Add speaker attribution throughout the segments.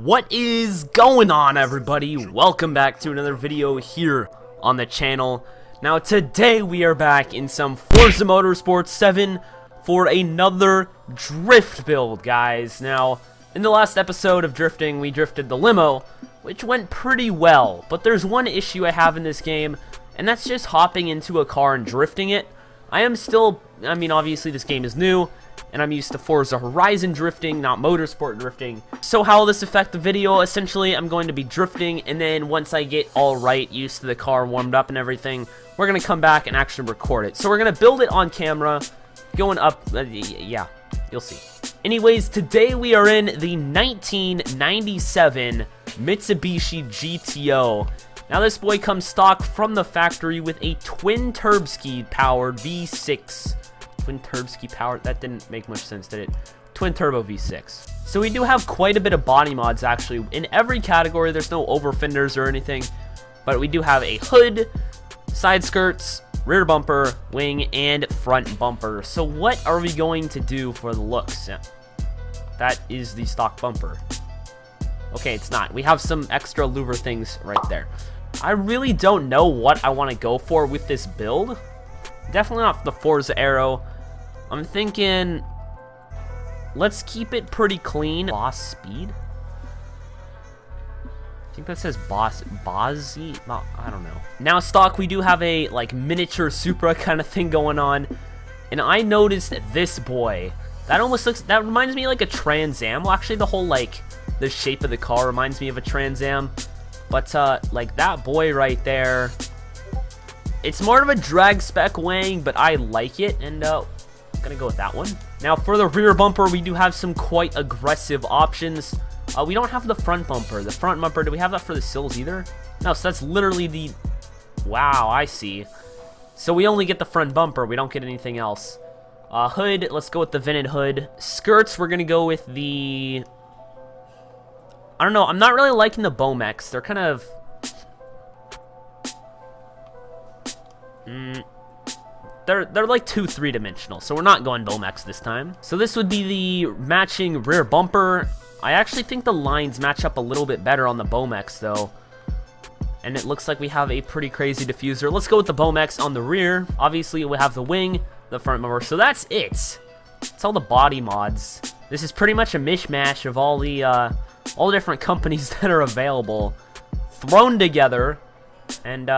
Speaker 1: What is going on, everybody? Welcome back to another video here on the channel. Now today we are back in some Forza Motorsport 7 for another drift build, guys. Now in the last episode of drifting, we drifted the limo, which went pretty well, but there's one issue I have in this game, and that's just hopping into a car and drifting it. Obviously this game is new, and I'm used to Forza Horizon drifting, not motorsport drifting. So how will this affect the video? Essentially, I'm going to be drifting, and then once I get all right, used to the car, warmed up and everything, we're going to come back and actually record it. So we're going to build it on camera, going up, yeah, you'll see. Anyways, today we are in the 1997 Mitsubishi GTO. Now this boy comes stock from the factory with a twin turbski powered V6. Twin turbski powered, that didn't make much sense, did it? Twin turbo V6. So we do have quite a bit of body mods actually. In every category, there's no over fenders or anything, but we do have a hood, side skirts, rear bumper, wing, and front bumper. So what are we going to do for the looks? That is the stock bumper. Okay, it's not. We have some extra louver things right there. I really don't know what I want to go for with this build. Definitely not the Forza Aero. I'm thinking, let's keep it pretty clean. Boss speed? I think that says Bozzy? I don't know. Now stock, we do have a like miniature Supra kind of thing going on. And I noticed this boy. That almost looks, that reminds me like a Trans Am. Well, actually the whole like, the shape of the car reminds me of a Trans Am. But like that boy right there, it's more of a drag spec wing, but I like it, and I'm gonna go with that one. Now for the rear bumper, we do have some quite aggressive options. We don't have the front bumper. The front bumper, do we have that for the sills either? No, so that's literally the, wow, I see. So we only get the front bumper, we don't get anything else. Hood, let's go with the vented hood. Skirts, we're gonna go with the, I don't know, I'm not really liking the Bomex. They're kind of, they're like too three-dimensional, so we're not going Bomex this time. So this would be the matching rear bumper. I actually think the lines match up a little bit better on the Bomex though, and it looks like we have a pretty crazy diffuser. Let's go with the Bomex on the rear. Obviously we have the wing, the front bumper, so that's it. It's all the body mods. This is pretty much a mishmash of all the different companies that are available thrown together, and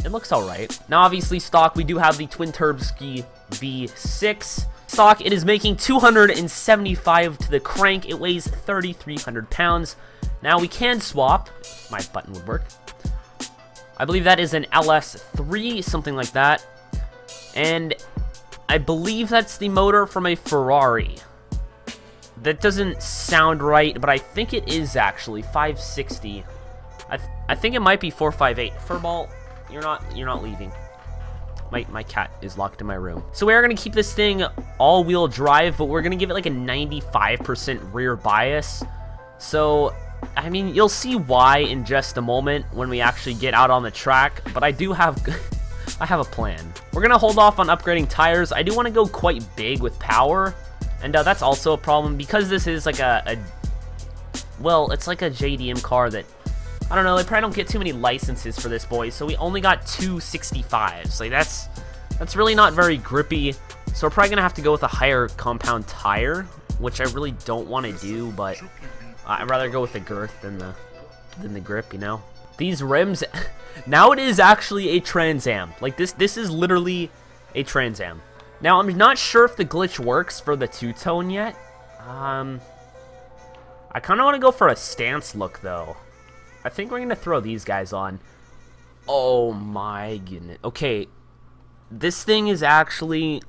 Speaker 1: it looks alright. Now obviously stock, we do have the twin turbski V6. Stock, it is making 275 to the crank. It weighs 3,300 pounds. Now we can swap. My button would work. I believe that is an LS3, something like that. And I believe that's the motor from a Ferrari. That doesn't sound right, but I think it is actually 560. I think it might be 458. Furball, you're not leaving. My cat is locked in my room. So we are gonna keep this thing all-wheel drive, but we're gonna give it like a 95% rear bias. So I mean, you'll see why in just a moment when we actually get out on the track. But I do have I have a plan. We're gonna hold off on upgrading tires. I do want to go quite big with power. And that's also a problem because this is like well, it's like a JDM car that, I don't know, they probably don't get too many licenses for this boy, so we only got 265s. Like that's really not very grippy, so we're probably gonna have to go with a higher compound tire, which I really don't want to do, but I'd rather go with the girth than the grip, you know. These rims, now it is actually a Trans Am. Like this is literally a Trans Am. Now, I'm not sure if the glitch works for the two-tone yet. I kind of want to go for a stance look, though. I think we're going to throw these guys on. Oh, my goodness. Okay, this thing is actually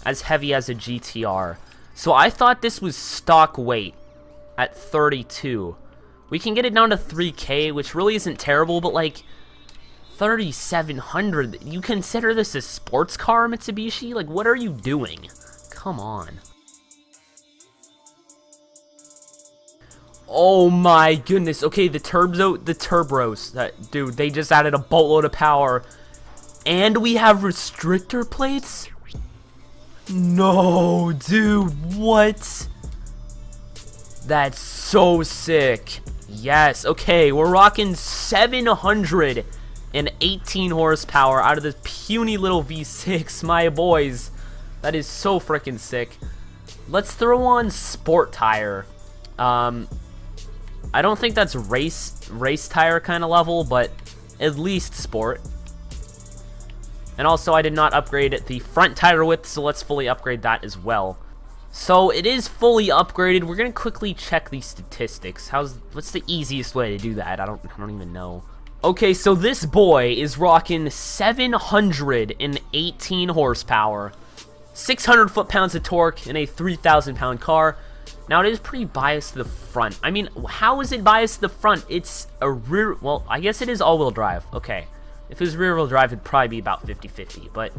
Speaker 1: as heavy as a GTR. So I thought this was stock weight at 32. We can get it down to 3K, which really isn't terrible, but, like, 3,700. You consider this a sports car, Mitsubishi? Like, what are you doing? Come on. Oh my goodness. Okay, the turbos, dude, they just added a boatload of power. And we have restrictor plates? No, dude, what? That's so sick. Yes, okay, we're rocking 718 horsepower out of this puny little V6, my boys. That is so freaking sick. Let's throw on sport tire. I don't think that's race tire kind of level, but at least sport. And also, I did not upgrade the front tire width, so let's fully upgrade that as well. So it is fully upgraded. We're gonna quickly check the statistics. What's the easiest way to do that? I don't even know. Okay, so this boy is rocking 718 horsepower, 600 foot-pounds of torque in a 3,000 pound car. Now it is pretty biased to the front. I mean, how is it biased to the front? It's a rear, well, I guess it is all-wheel drive. Okay, if it was rear-wheel drive, it'd probably be about 50-50, but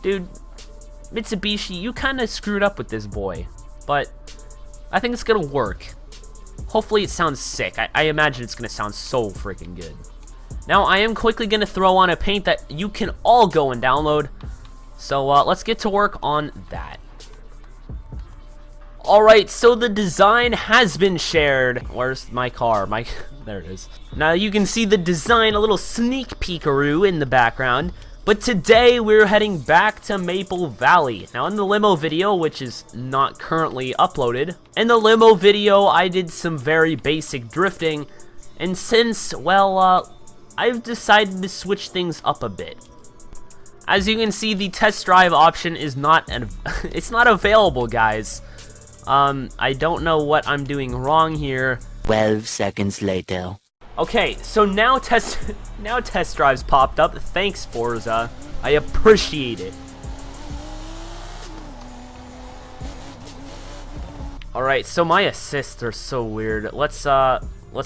Speaker 1: dude, Mitsubishi, you kind of screwed up with this boy, but I think it's gonna work. Hopefully it sounds sick. I imagine it's gonna sound so freaking good. Now I am quickly gonna throw on a paint that you can all go and download, so let's get to work on that. Alright, so the design has been shared. Where's my car? There it is. Now you can see the design, a little sneak peekaroo in the background. But today we're heading back to Maple Valley. Now in the limo video, which is not currently uploaded, in the limo video I did some very basic drifting, and since, well, I've decided to switch things up a bit. As you can see, the test drive option is it's not available, guys. I don't know what I'm doing wrong here.
Speaker 2: 12 seconds later.
Speaker 1: Okay, so now test drives popped up. Thanks, Forza. I appreciate it. Alright, so my assists are so weird. Let's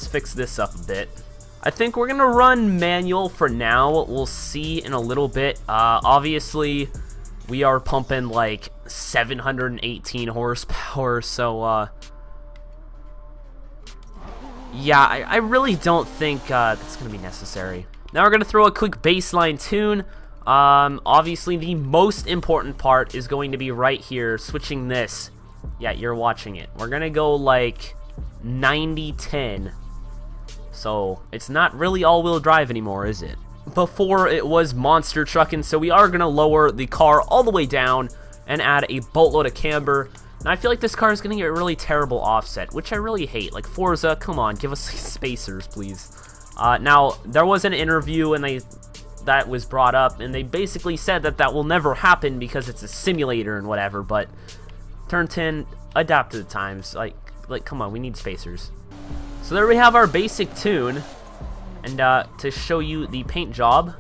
Speaker 1: fix this up a bit. I think we're gonna run manual for now. We'll see in a little bit. Obviously, we are pumping like 718 horsepower, so yeah, I really don't think that's going to be necessary. Now we're going to throw a quick baseline tune. Obviously, the most important part is going to be right here, switching this. Yeah, you're watching it. We're going to go like 90-10. So, it's not really all-wheel drive anymore, is it? Before, it was monster trucking, so we are going to lower the car all the way down and add a boatload of camber. Now, I feel like this car is going to get a really terrible offset, which I really hate. Like, Forza, come on, give us spacers, please. Now, there was an interview, and that was brought up, and they basically said that will never happen because it's a simulator and whatever, but Turn 10, adapt to the times. Like, come on, we need spacers. So there we have our basic tune, and to show you the paint job,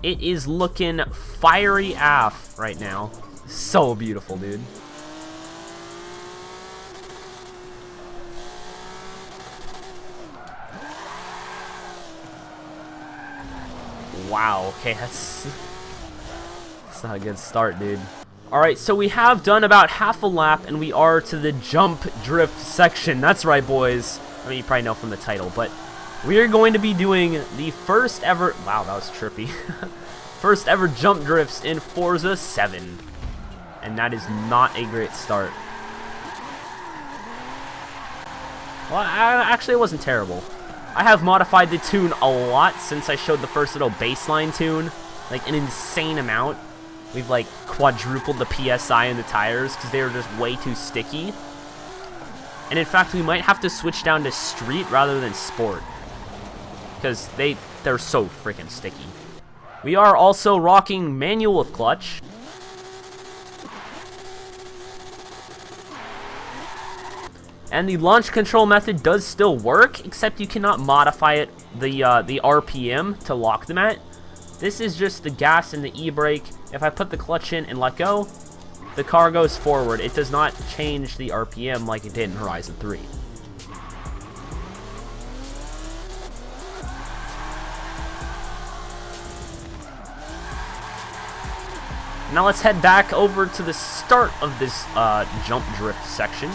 Speaker 1: it is looking fiery AF right now. So beautiful, dude. Wow, okay, that's not a good start, dude. Alright, so we have done about half a lap, and we are to the jump drift section. That's right, boys. I mean, you probably know from the title, but we are going to be doing the first ever... Wow, that was trippy. First ever jump drifts in Forza 7. And that is not a great start. Well, actually, it wasn't terrible. I have modified the tune a lot since I showed the first little baseline tune. Like, an insane amount. We've, like, quadrupled the PSI in the tires because they were just way too sticky. And, in fact, we might have to switch down to street rather than sport. Because they're so freaking sticky. We are also rocking manual with clutch. And the launch control method does still work, except you cannot modify it, the RPM to lock them at. This is just the gas and the e-brake. If I put the clutch in and let go, the car goes forward. It does not change the RPM like it did in Horizon 3. Now let's head back over to the start of this jump drift section.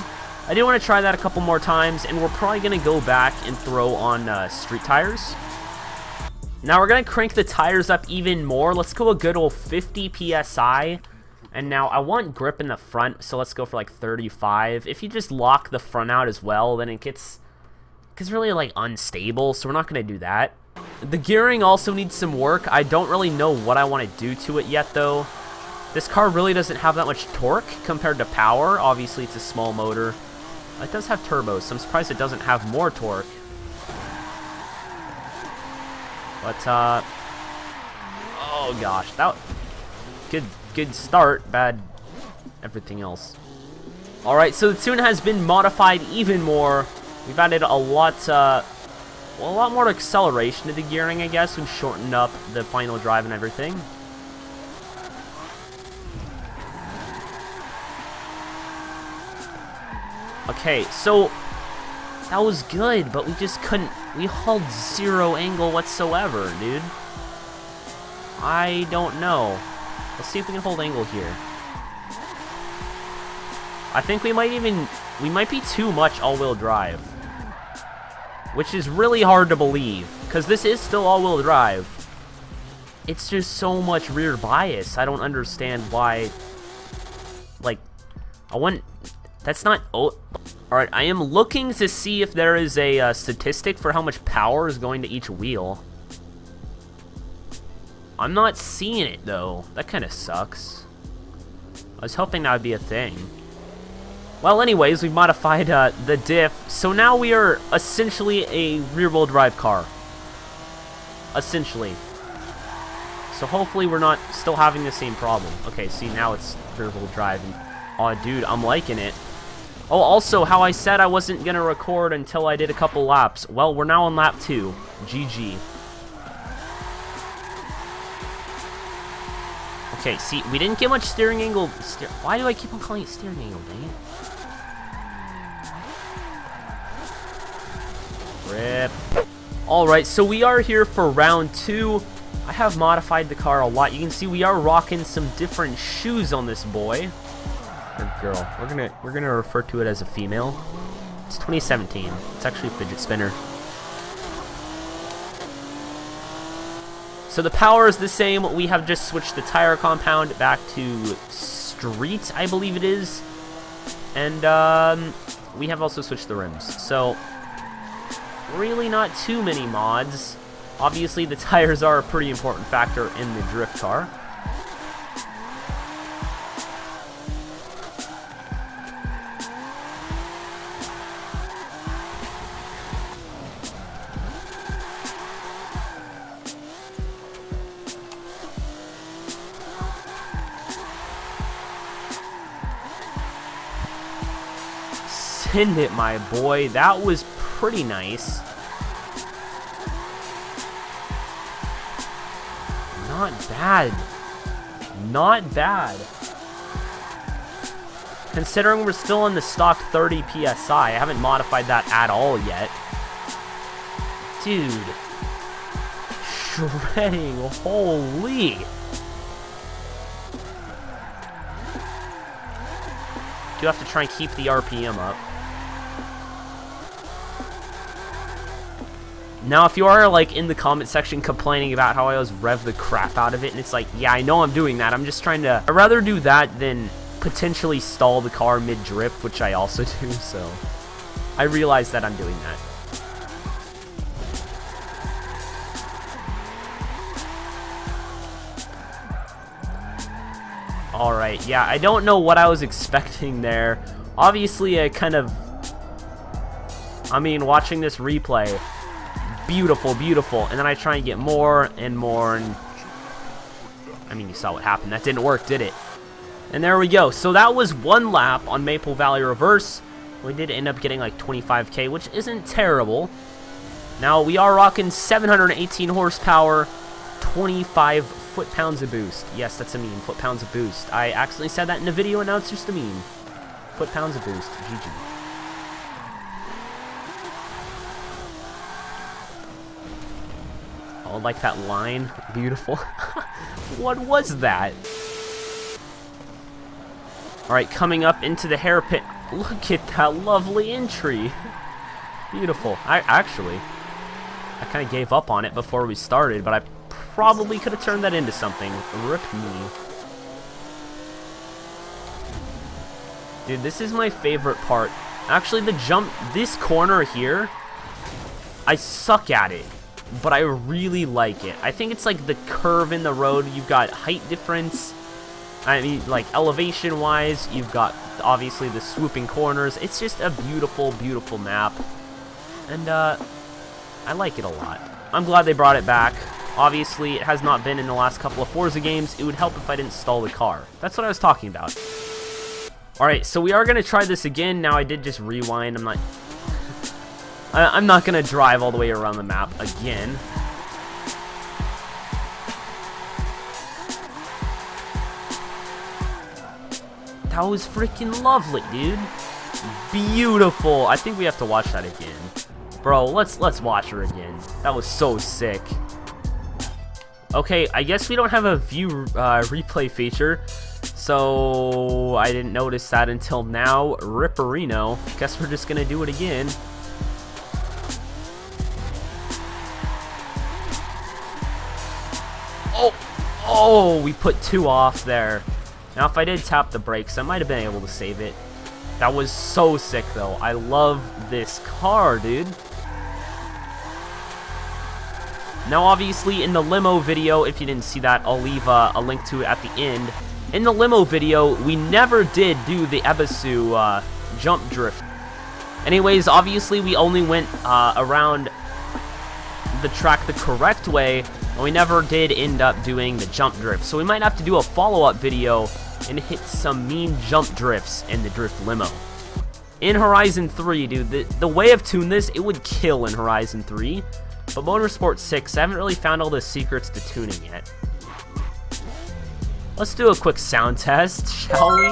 Speaker 1: I do want to try that a couple more times, and we're probably going to go back and throw on street tires. Now we're going to crank the tires up even more. Let's go a good old 50 PSI, And now I want grip in the front, so let's go for like 35. If you just lock the front out as well, then it gets really like unstable, so we're not going to do that. The gearing also needs some work. I don't really know what I want to do to it yet, though. This car really doesn't have that much torque compared to power. Obviously, it's a small motor. It does have turbos, so I'm surprised it doesn't have more torque. But, oh gosh, that good start, bad everything else. Alright, so the tune has been modified even more. We've added a lot more acceleration to the gearing, I guess. We've shortened up the final drive and everything. Okay, so that was good, but we just couldn't. We held zero angle whatsoever, dude. I don't know. Let's see if we can hold angle here. I think we might be too much all-wheel drive, which is really hard to believe, because this is still all-wheel drive. It's just so much rear bias. I don't understand why. Like, that's not. Oh, alright, I am looking to see if there is a statistic for how much power is going to each wheel. I'm not seeing it, though. That kind of sucks. I was hoping that would be a thing. Well, anyways, we've modified the diff, so now we are essentially a rear-wheel drive car. Essentially. So hopefully we're not still having the same problem. Okay, see, now it's rear-wheel drive. And, oh, dude, I'm liking it. Oh, also, how I said I wasn't going to record until I did a couple laps. Well, we're now on lap 2. GG. Okay, see, we didn't get much steering angle. Why do I keep on calling it steering angle, dang it? Rip. Alright, so we are here for round 2. I have modified the car a lot. You can see we are rocking some different shoes on this boy. Or girl. We're gonna refer to it as a female. It's 2017. It's actually a fidget spinner. So the power is the same. We have just switched the tire compound back to street, I believe it is. And we have also switched the rims. So really not too many mods. Obviously the tires are a pretty important factor in the drift car. Send it, my boy. That was pretty nice. Not bad. Not bad. Considering we're still in the stock 30 PSI, I haven't modified that at all yet. Dude. Shredding. Holy. Do have to try and keep the RPM up. Now, if you are, like, in the comment section complaining about how I always rev the crap out of it, and it's like, yeah, I know I'm doing that. I'm just trying to... I'd rather do that than potentially stall the car mid-drift, which I also do, so... I realize that I'm doing that. Alright, yeah, I don't know what I was expecting there. Obviously, I kind of... I mean, watching this replay... Beautiful, beautiful. And then I try and get more and more, and I mean, you saw what happened. That didn't work, did it? And there we go. So that was one lap on Maple Valley Reverse. We did end up getting like 25k, which isn't terrible. Now we are rocking 718 horsepower, 25 foot-pounds of boost. Yes, that's a mean, foot-pounds of boost. I accidentally said that in a video, and now it's just a meme. Foot-pounds of boost. GG. Oh, like that line. Beautiful. What was that? Alright, coming up into the hairpin. Look at that lovely entry. Beautiful. I kind of gave up on it before we started, but I probably could have turned that into something. Rip me. Dude, this is my favorite part. Actually, the jump, this corner here, I suck at it, but I really like it. I think it's like the curve in the road. You've got height difference. I mean, like elevation-wise, you've got obviously the swooping corners. It's just a beautiful, beautiful map, and I like it a lot. I'm glad they brought it back. Obviously, it has not been in the last couple of Forza games. It would help if I didn't stall the car. That's what I was talking about. Alright, so we are going to try this again. Now, I did just rewind. I'm not going to drive all the way around the map again. That was freaking lovely, dude. Beautiful. I think we have to watch that again. Bro, let's watch her again. That was so sick. Okay, I guess we don't have a view replay feature, so I didn't notice that until now. Ripperino. Guess we're just gonna do it again. Oh, we put 2 off there. Now, if I did tap the brakes, I might have been able to save it. That was so sick, though. I love this car, dude. Now, obviously, in the limo video, if you didn't see that, I'll leave a link to it at the end. In the limo video, we never did do the Ebisu jump drift. Anyways, obviously, we only went around the track the correct way, and we never did end up doing the jump drift. So we might have to do a follow-up video and hit some mean jump drifts in the drift limo. In Horizon 3, dude, the way I've tuned this, it would kill in Horizon 3. But Motorsport 6, I haven't really found all the secrets to tuning yet. Let's do a quick sound test, shall we?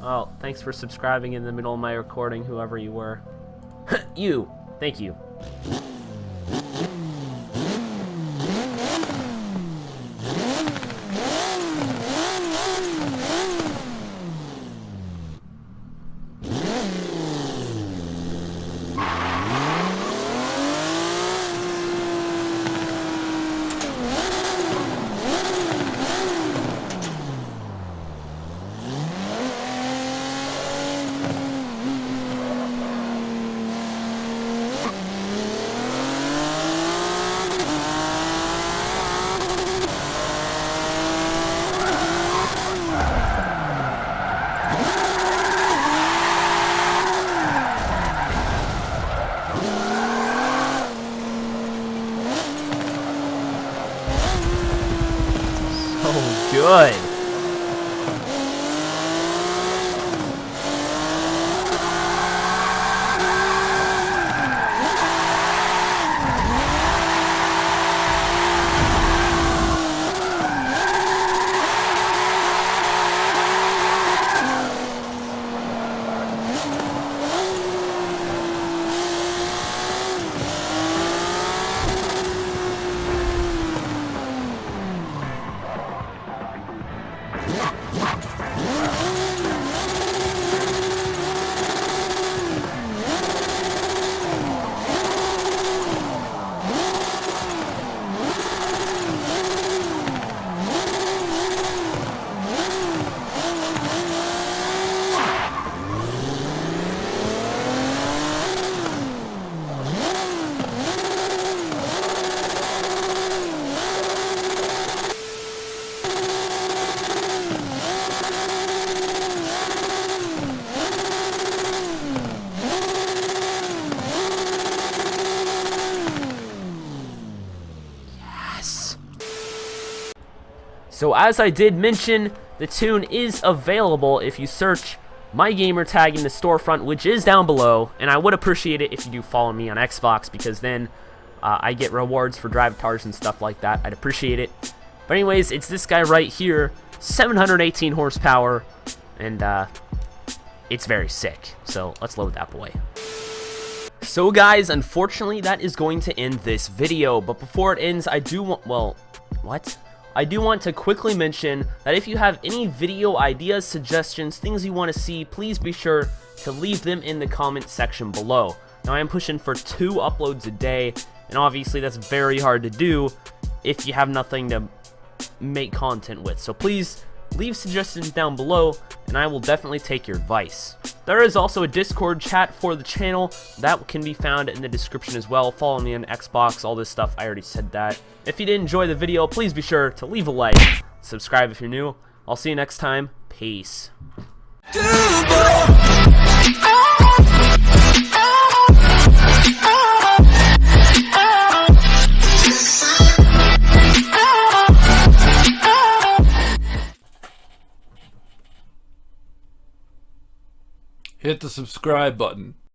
Speaker 1: Oh, thanks for subscribing in the middle of my recording, whoever you were. You. Thank you. Good. So as I did mention, the tune is available if you search my gamer tag in the storefront, which is down below, and I would appreciate it if you do follow me on Xbox, because then I get rewards for drive cars and stuff like that. I'd appreciate it. But anyways, it's this guy right here, 718 horsepower, and it's very sick. So let's load that boy. So guys, unfortunately that is going to end this video, but before it ends, I do want, well, what? I do want to quickly mention that if you have any video ideas, suggestions, things you want to see, please be sure to leave them in the comment section below. Now I am pushing for 2 uploads a day, and obviously that's very hard to do if you have nothing to make content with. So please leave suggestions down below, and I will definitely take your advice. There is also a Discord chat for the channel that can be found in the description as well. Follow me on Xbox, all this stuff, I already said that. If you did enjoy the video, please be sure to leave a like, subscribe if you're new. I'll see you next time. Peace.
Speaker 3: Hit the subscribe button.